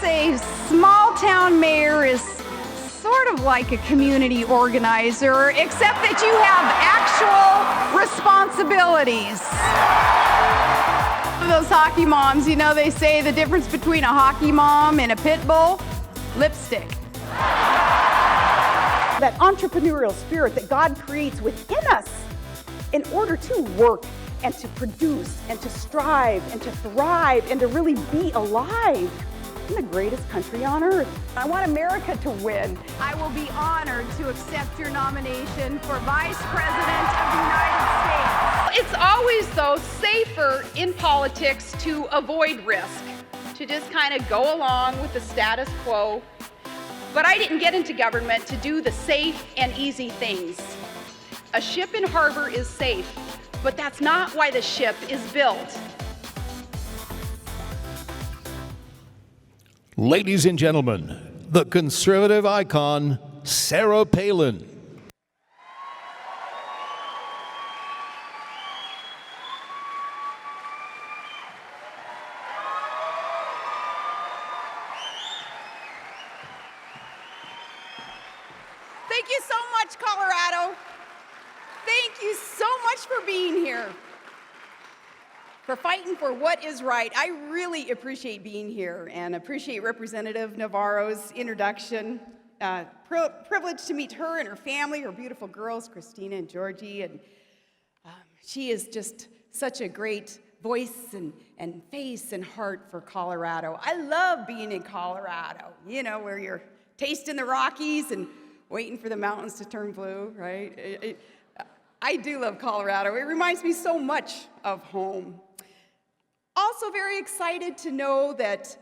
say small town mayor is sort of like a community organizer, except that you have actual responsibilities. Those hockey moms, you know, they say the difference between a hockey mom and a pit bull? Lipstick. That entrepreneurial spirit that God creates within us in order to work and to produce and to strive and to thrive and to really be alive in the greatest country on earth. I want America to win. I will be honored to accept your nomination for Vice President of the United States. It's always, though, safer in politics to avoid risk, to just kind of go along with the status quo. But I didn't get into government to do the safe and easy things. A ship in harbor is safe, but that's not why the ship is built. Ladies and gentlemen, the conservative icon, Sarah Palin. Thank you so much, Colorado. Thank you so much for being here, for fighting for what is right. I really appreciate being here and appreciate Representative Navarro's introduction. Privileged to meet her and her family, her beautiful girls, Christina and Georgie, and she is just such a great voice and face and heart for Colorado. I love being in Colorado, you know, where you're tasting the Rockies and waiting for the mountains to turn blue, right? I do love Colorado. It reminds me so much of home. Also very excited to know that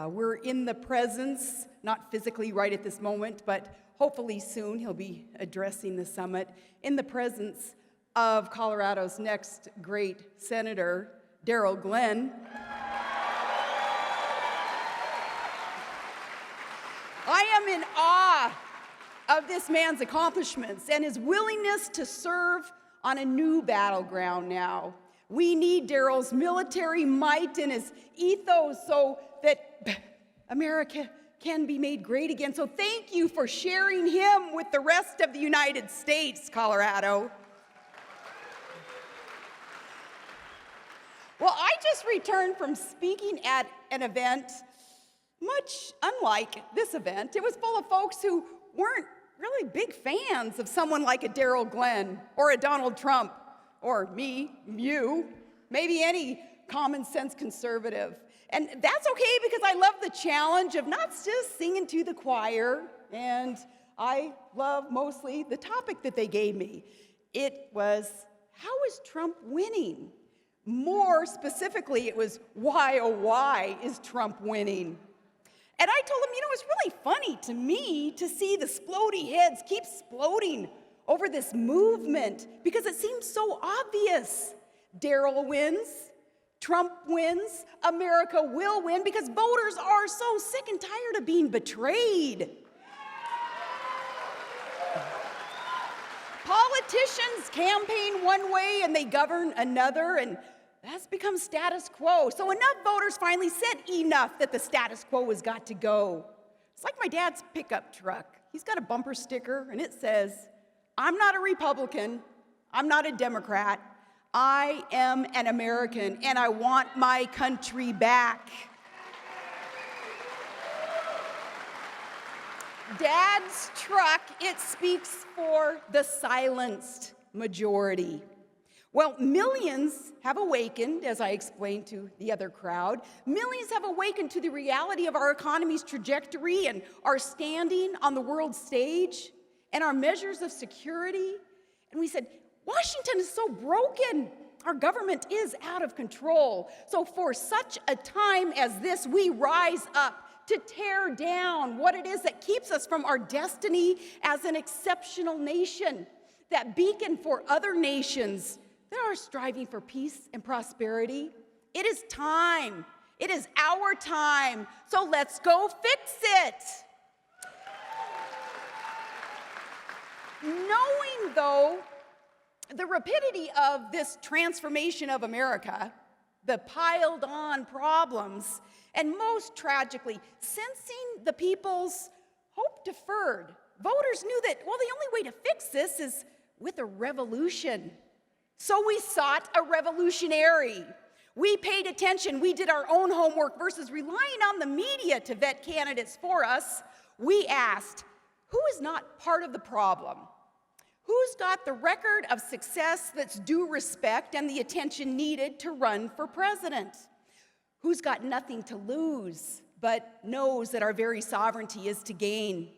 we're in the presence, not physically right at this moment, but hopefully soon he'll be addressing the summit, in the presence of Colorado's next great senator, Darrell Glenn. I am in awe of this man's accomplishments and his willingness to serve on a new battleground now. We need Darrell's military might and his ethos so that America can be made great again. So thank you for sharing him with the rest of the United States, Colorado. Well, I just returned from speaking at an event much unlike this event. It was full of folks who weren't really big fans of someone like a Darrell Glenn or a Donald Trump or me, you, maybe any common sense conservative. And that's okay because I love the challenge of not just singing to the choir, and I love mostly the topic that they gave me. It was, how is Trump winning? More specifically, it was, why, oh, why is Trump winning? And I told him, you know, it's really funny to me to see the splody heads keep sploding over this movement because it seems so obvious. Darrell wins, Trump wins, America will win because voters are so sick and tired of being betrayed. Politicians campaign one way and they govern another, and that's become status quo. So enough voters finally said enough that the status quo has got to go. It's like my dad's pickup truck. He's got a bumper sticker and it says, I'm not a Republican, I'm not a Democrat, I am an American and I want my country back. Dad's truck, it speaks for the silenced majority. Well, millions have awakened, as I explained to the other crowd, millions have awakened to the reality of our economy's trajectory and our standing on the world stage and our measures of security. And we said, Washington is so broken. Our government is out of control. So for such a time as this, we rise up to tear down what it is that keeps us from our destiny as an exceptional nation, that beacon for other nations that are striving for peace and prosperity. It is time. It is our time. So let's go fix it. Knowing, though, the rapidity of this transformation of America, the piled on problems, and most tragically, sensing the people's hope deferred. Voters knew that, well, the only way to fix this is with a revolution. So we sought a revolutionary. We paid attention. We did our own homework versus relying on the media to vet candidates for us. We asked, who is not part of the problem? Who's got the record of success that's due respect and the attention needed to run for president? Who's got nothing to lose but knows that our very sovereignty is to gain?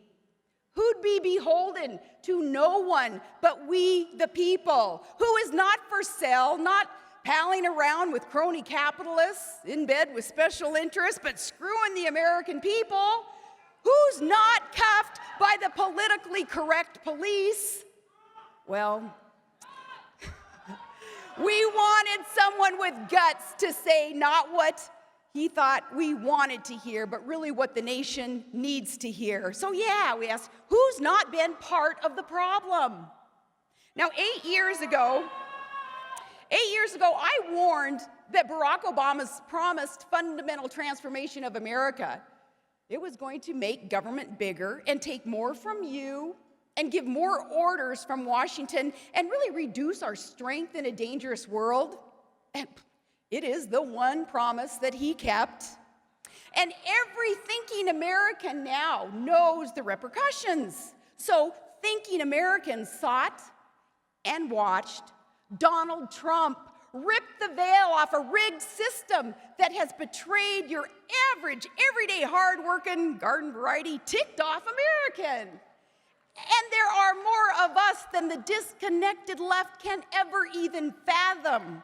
Who'd be beholden to no one but we, the people? Who is not for sale, not palling around with crony capitalists, in bed with special interests, but screwing the American people? Who's not cuffed by the politically correct police? Well, we wanted someone with guts to say not what he thought we wanted to hear, but really what the nation needs to hear. So yeah, we asked, who's not been part of the problem? Now, 8 years ago, I warned that Barack Obama's promised fundamental transformation of America, it was going to make government bigger and take more from you and give more orders from Washington and really reduce our strength in a dangerous world. And it is the one promise that he kept. And every thinking American now knows the repercussions. So thinking Americans sought and watched Donald Trump rip the veil off a rigged system that has betrayed your average, everyday, hardworking, garden variety, ticked-off American. And there are more of us than the disconnected left can ever even fathom.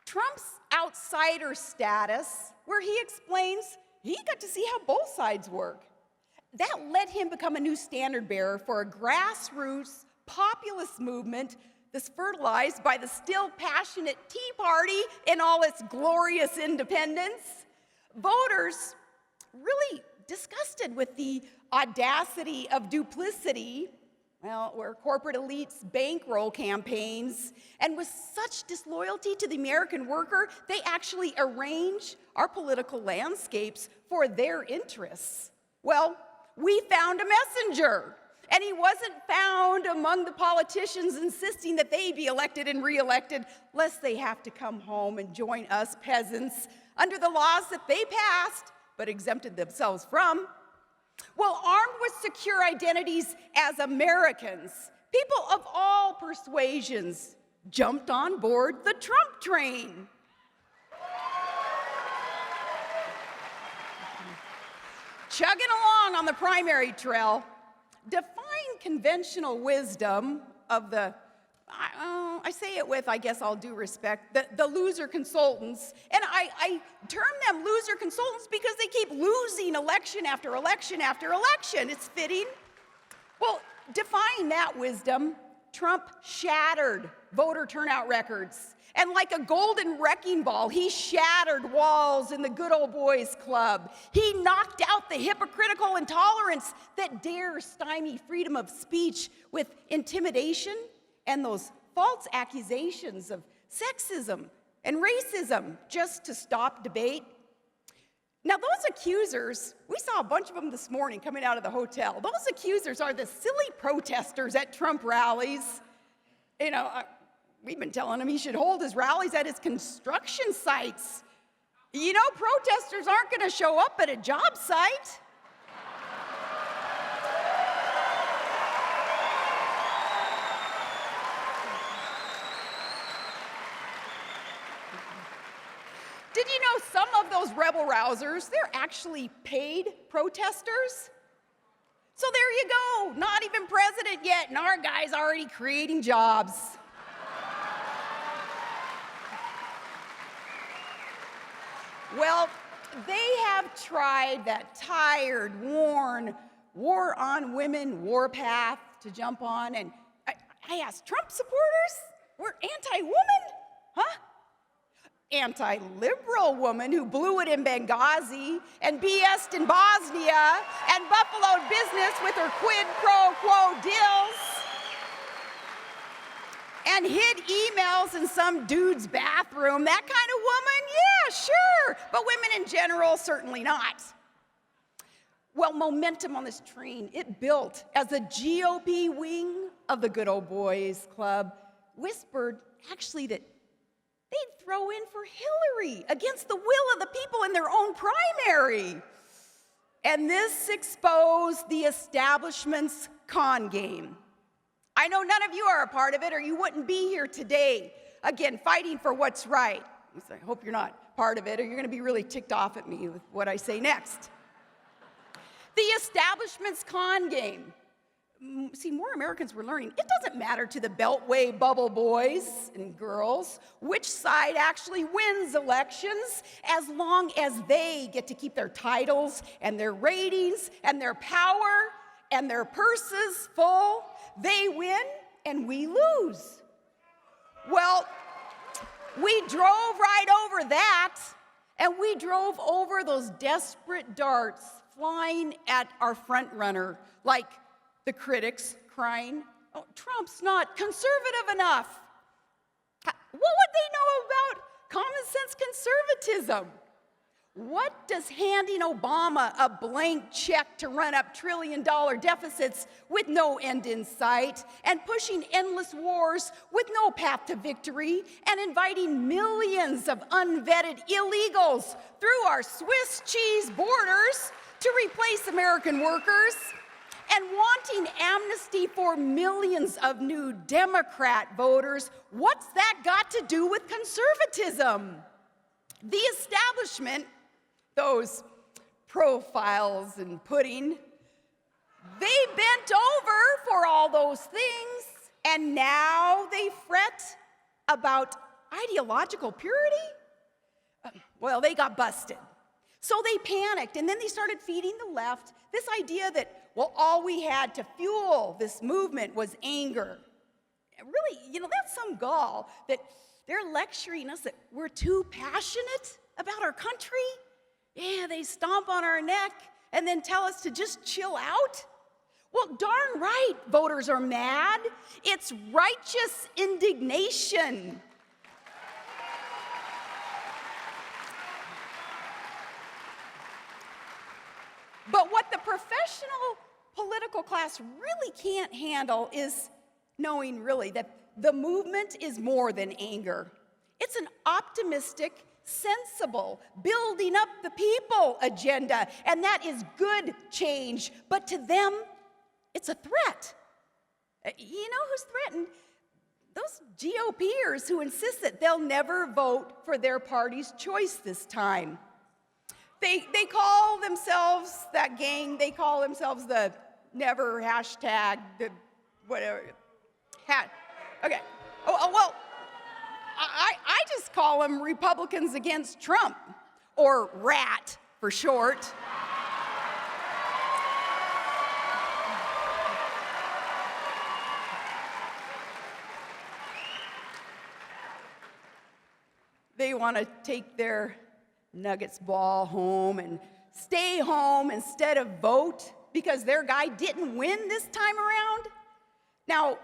Trump's outsider status, where he explains he got to see how both sides work, that let him become a new standard bearer for a grassroots populist movement that's fertilized by the still passionate Tea Party in all its glorious independence. Voters really disgusted with the audacity of duplicity, well, where corporate elites bankroll campaigns, and with such disloyalty to the American worker, they actually arrange our political landscapes for their interests. Well, we found a messenger, and he wasn't found among the politicians insisting that they be elected and reelected, lest they have to come home and join us peasants under the laws that they passed but exempted themselves from. Well, armed with secure identities as Americans, people of all persuasions jumped on board the Trump train. Chugging along on the primary trail, defying conventional wisdom of the, I say it with, I guess, all due respect, the loser consultants. And I term them loser consultants because they keep losing election after election after election. It's fitting. Well, defying that wisdom, Trump shattered voter turnout records. And like a golden wrecking ball, he shattered walls in the good old boys club. He knocked out the hypocritical intolerance that dares stymie freedom of speech with intimidation and those false accusations of sexism and racism just to stop debate. Now, those accusers, we saw a bunch of them this morning coming out of the hotel. Those accusers are the silly protesters at Trump rallies. You know, we've been telling him he should hold his rallies at his construction sites. You know, protesters aren't going to show up at a job site. Did you know some of those rebel rousers, they're actually paid protesters? So there you go, not even president yet, and our guy's already creating jobs. Well, they have tried that tired, worn, war on women warpath to jump on, and I asked, Trump supporters? We're anti-woman? Huh? anti-liberal woman who blew it in Benghazi and BS'd in Bosnia and buffaloed business with her quid pro quo deals and hid emails in some dude's bathroom. That kind of woman? Yeah, sure. But women in general, certainly not. Well, momentum on this train, it built as the GOP wing of the Good Old Boys Club whispered actually that they'd throw in for Hillary against the will of the people in their own primary. And this exposed the establishment's con game. I know none of you are a part of it, or you wouldn't be here today, again, fighting for what's right. I hope you're not part of it, or you're going to be really ticked off at me with what I say next. The establishment's con game. See, more Americans were learning it doesn't matter to the Beltway bubble boys and girls which side actually wins elections as long as they get to keep their titles and their ratings and their power and their purses full. They win and we lose. Well, we drove right over that, and we drove over those desperate darts flying at our front runner, like the critics crying, "Oh, Trump's not conservative enough." What would they know about common sense conservatism? What does handing Obama a blank check to run up trillion-dollar deficits with no end in sight, and pushing endless wars with no path to victory, and inviting millions of unvetted illegals through our Swiss cheese borders to replace American workers, and wanting amnesty for millions of new Democrat voters? What's that got to do with conservatism? The establishment, those profiles and pudding, they bent over for all those things, and now they fret about ideological purity? Well, they got busted. So they panicked, and then they started feeding the left this idea that, well, all we had to fuel this movement was anger. Really, that's some gall that they're lecturing us that we're too passionate about our country. Yeah, they stomp on our neck and then tell us to just chill out. Well, darn right, voters are mad. It's righteous indignation. But what the professional political class really can't handle is knowing really that the movement is more than anger. It's an optimistic, sensible, building up the people agenda, and that is good change. But to them, it's a threat. You know who's threatened? Those GOPers who insist that they'll never vote for their party's choice this time. They call themselves, that gang, they call themselves the never hashtag, the whatever. Okay. Oh, well, I just call them Republicans Against Trump, or RAT for short. They want to take their Nuggets ball home and stay home instead of vote because their guy didn't win this time around. Now,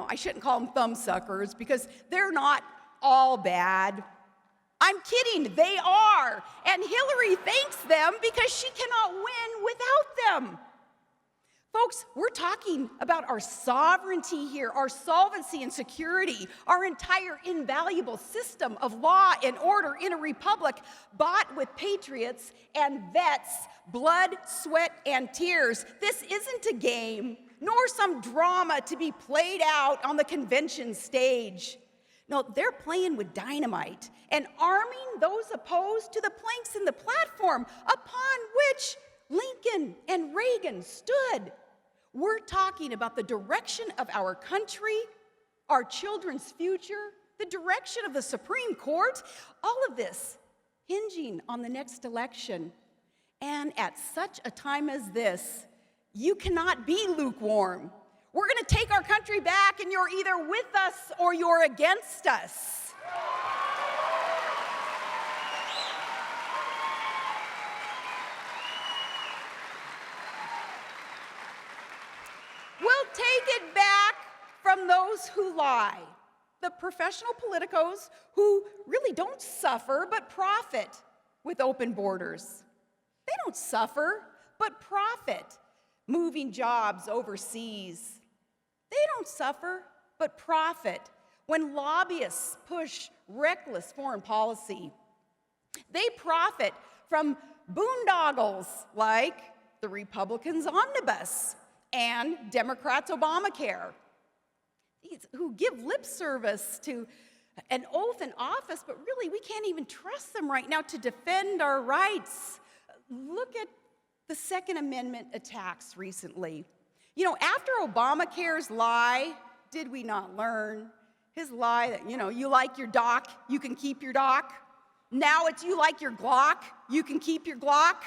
I shouldn't call them thumbsuckers because they're not all bad. I'm kidding, they are. And Hillary thanks them because she cannot win without them. Folks, we're talking about our sovereignty here, our solvency and security, our entire invaluable system of law and order in a republic bought with patriots and vets, blood, sweat, and tears. This isn't a game, nor some drama to be played out on the convention stage. No, they're playing with dynamite and arming those opposed to the planks in the platform upon which Lincoln and Reagan stood. We're talking about the direction of our country, our children's future, the direction of the Supreme Court, all of this hinging on the next election. And at such a time as this, you cannot be lukewarm. We're going to take our country back, and you're either with us or you're against us. We'll take it back from those who lie, the professional politicos who really don't suffer but profit with open borders. They don't suffer but profit moving jobs overseas. They don't suffer but profit when lobbyists push reckless foreign policy. They profit from boondoggles like the Republicans' omnibus and Democrats' Obamacare. These who give lip service to an oath in office, but really we can't even trust them right now to defend our rights. Look at the Second Amendment attacks recently. You know, after Obamacare's lie, did we not learn his lie that, you like your doc, you can keep your doc? Now it's you like your Glock, you can keep your Glock?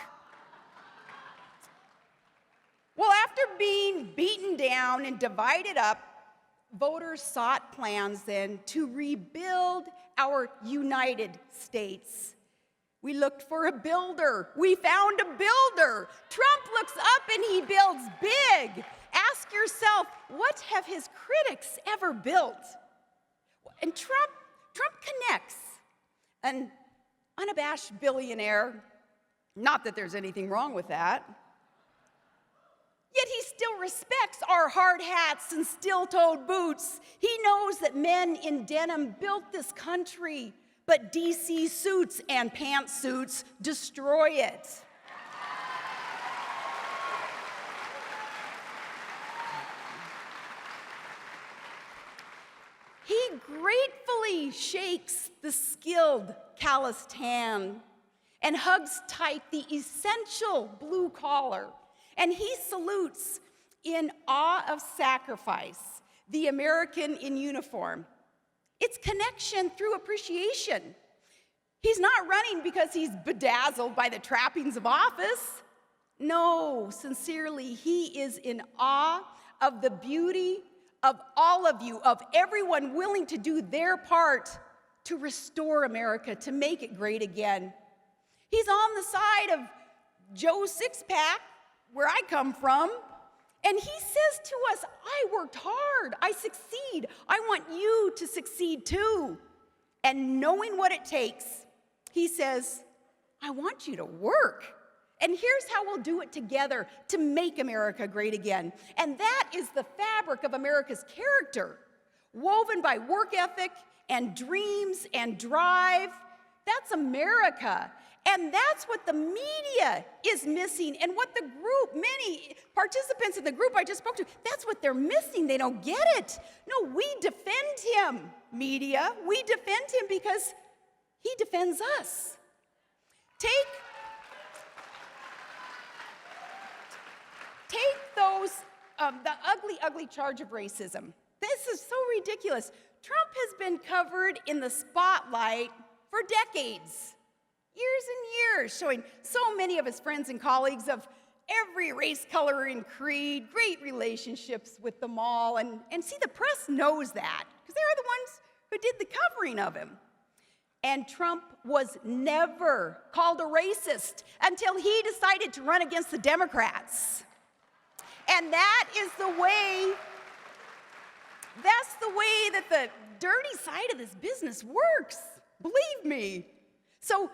Well, after being beaten down and divided up, voters sought plans then to rebuild our United States. We looked for a builder. We found a builder. Trump looks up and he builds big. Ask yourself, what have his critics ever built? And Trump connects. An unabashed billionaire, not that there's anything wrong with that, yet he still respects our hard hats and steel-toed boots. He knows that men in denim built this country, but DC suits and pantsuits destroy it. He gratefully shakes the skilled, calloused hand and hugs tight the essential blue collar. And he salutes in awe of sacrifice the American in uniform. It's connection through appreciation. He's not running because he's bedazzled by the trappings of office. No, sincerely, he is in awe of the beauty of all of you, of everyone willing to do their part to restore America, to make it great again. He's on the side of Joe Sixpack, where I come from, and he says to us, I worked hard, I succeed, I want you to succeed too. And knowing what it takes, he says, I want you to work. And here's how we'll do it together to make America great again. And that is the fabric of America's character, woven by work ethic and dreams and drive. That's America. And that's what the media is missing, and what the group, many participants in the group I just spoke to, that's what they're missing. They don't get it. No, we defend him, media. We defend him because he defends us. Take those, the ugly charge of racism. This is so ridiculous. Trump has been covered in the spotlight for decades. Years and years, showing so many of his friends and colleagues of every race, color, and creed, great relationships with them all. And see, the press knows that, because they're the ones who did the covering of him. And Trump was never called a racist until he decided to run against the Democrats. And that's the way that the dirty side of this business works, believe me. So,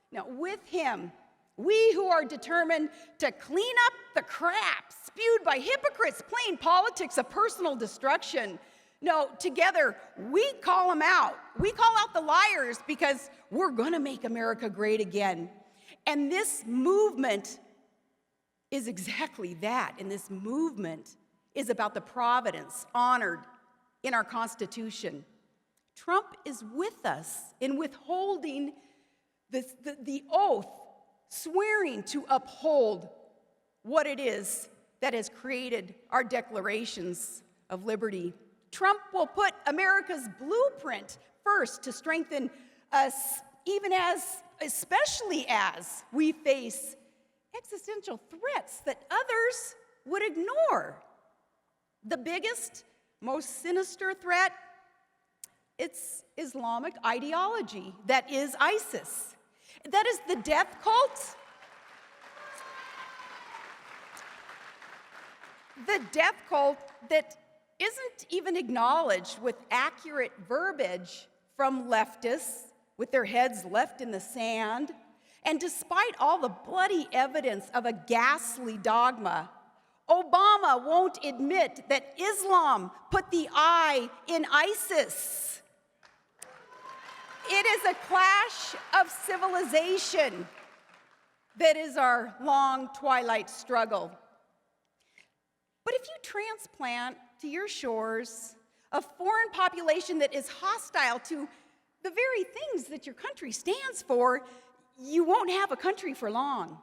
now, with him, we who are determined to clean up the crap spewed by hypocrites playing politics of personal destruction, no, together, we call them out. We call out the liars because we're going to make America great again. And this movement is exactly that. And this movement is about the providence honored in our Constitution. Trump is with us in withholding the oath, swearing to uphold what it is that has created our declarations of liberty. Trump will put America's blueprint first to strengthen us, especially as we face existential threats that others would ignore. The biggest, most sinister threat It's Islamic ideology that is ISIS. That is the death cult. The death cult that isn't even acknowledged with accurate verbiage from leftists with their heads left in the sand. And despite all the bloody evidence of a ghastly dogma, Obama won't admit that Islam put the I in ISIS. It is a clash of civilization that is our long twilight struggle. But if you transplant to your shores a foreign population that is hostile to the very things that your country stands for, you won't have a country for long.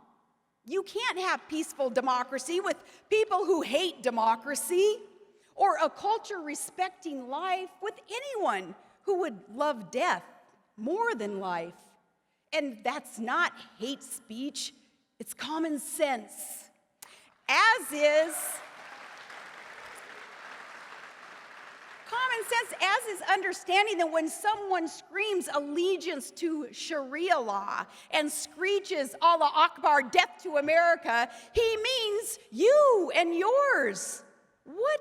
You can't have peaceful democracy with people who hate democracy, or a culture respecting life with anyone who would love death more than life. And that's not hate speech, it's common sense. As is understanding that when someone screams allegiance to Sharia law and screeches Allah Akbar, death to America, he means you and yours. What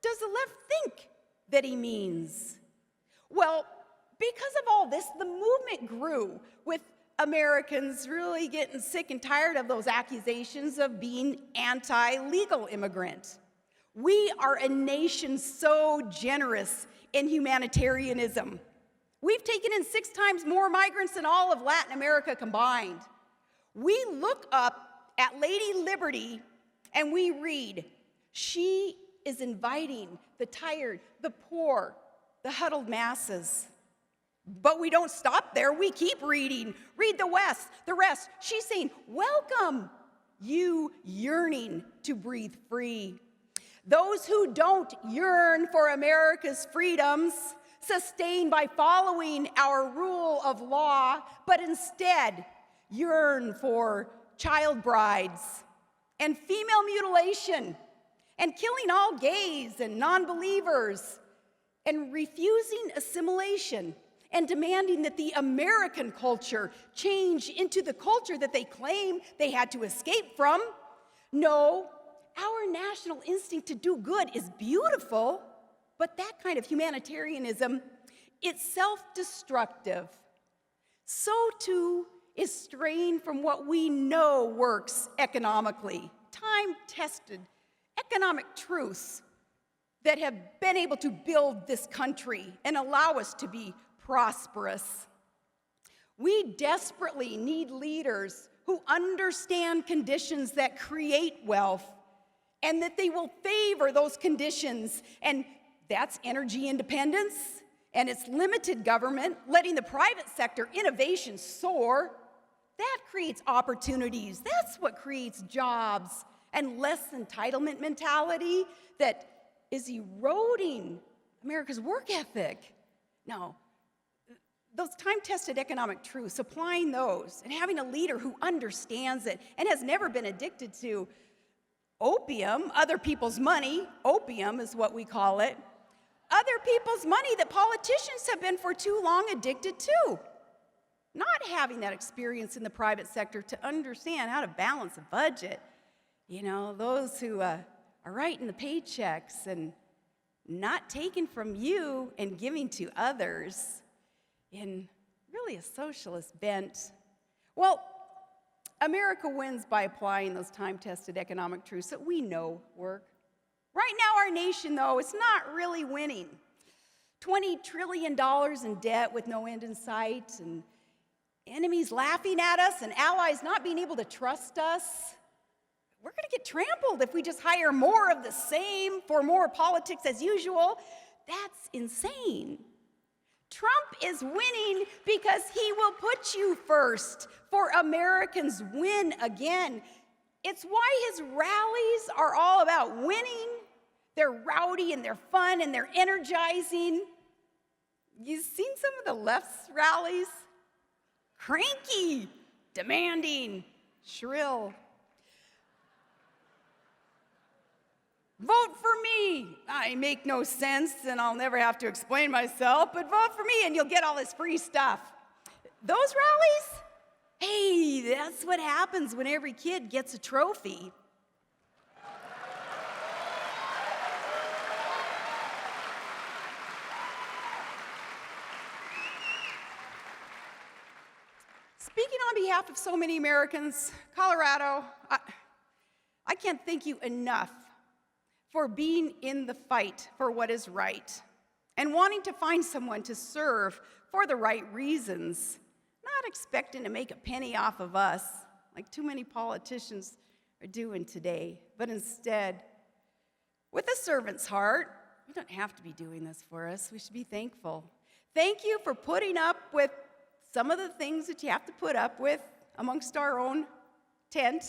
does the left think that he means? Well, because of all this, the movement grew with Americans really getting sick and tired of those accusations of being anti-legal immigrant. We are a nation so generous in humanitarianism. We've taken in 6 times more migrants than all of Latin America combined. We look up at Lady Liberty and we read, she is inviting the tired, the poor, the huddled masses. But we don't stop there. We keep reading. Read the rest. She's saying, welcome, you yearning to breathe free. Those who don't yearn for America's freedoms, sustained by following our rule of law, but instead yearn for child brides and female mutilation and killing all gays and non-believers and refusing assimilation and demanding that the American culture change into the culture that they claim they had to escape from. No, our national instinct to do good is beautiful, but that kind of humanitarianism, it's self-destructive. So too is straying from what we know works economically, time-tested economic truths that have been able to build this country and allow us to be prosperous. We desperately need leaders who understand conditions that create wealth and that they will favor those conditions, and that's energy independence, and it's limited government, letting the private sector innovation soar. That creates opportunities. That's what creates jobs, and less entitlement mentality that is eroding America's work ethic. No, those time-tested economic truths, applying those and having a leader who understands it and has never been addicted to opium, other people's money, opium is what we call it, other people's money that politicians have been for too long addicted to. Not having that experience in the private sector to understand how to balance a budget. You know, those who are writing the paychecks and not taking from you and giving to others in really a socialist bent. Well, America wins by applying those time-tested economic truths that we know work. Right now, our nation, though, is not really winning. $20 trillion in debt with no end in sight, and enemies laughing at us, and allies not being able to trust us. We're going to get trampled if we just hire more of the same for more politics as usual. That's insane. Trump is winning because he will put you first, for Americans win again. It's why his rallies are all about winning. They're rowdy and they're fun and they're energizing. You've seen some of the left's rallies? Cranky, demanding, shrill. Vote for me. I make no sense and I'll never have to explain myself, but vote for me and you'll get all this free stuff. Those rallies? Hey, that's what happens when every kid gets a trophy. Speaking on behalf of so many Americans, Colorado, I can't thank you enough for being in the fight for what is right and wanting to find someone to serve for the right reasons, not expecting to make a penny off of us like too many politicians are doing today, but instead, with a servant's heart. You don't have to be doing this for us. We should be thankful. Thank you for putting up with some of the things that you have to put up with amongst our own tent.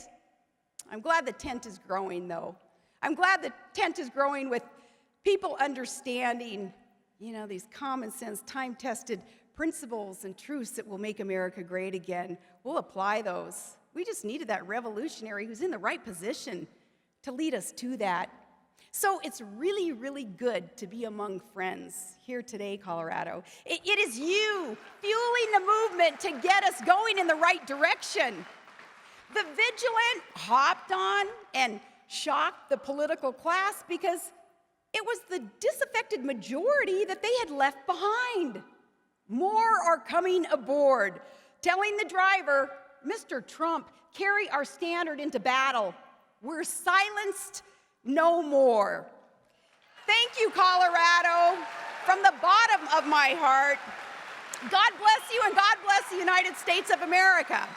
I'm glad the tent is growing, though. I'm glad the tent is growing with people understanding, these common sense, time-tested principles and truths that will make America great again. We'll apply those. We just needed that revolutionary who's in the right position to lead us to that. So it's really, really good to be among friends here today, Colorado. It is you fueling the movement to get us going in the right direction. The vigilant hopped on and shocked the political class because it was the disaffected majority that they had left behind. More are coming aboard, telling the driver, Mr. Trump, carry our standard into battle. We're silenced no more. Thank you, Colorado, from the bottom of my heart. God bless you and God bless the United States of America.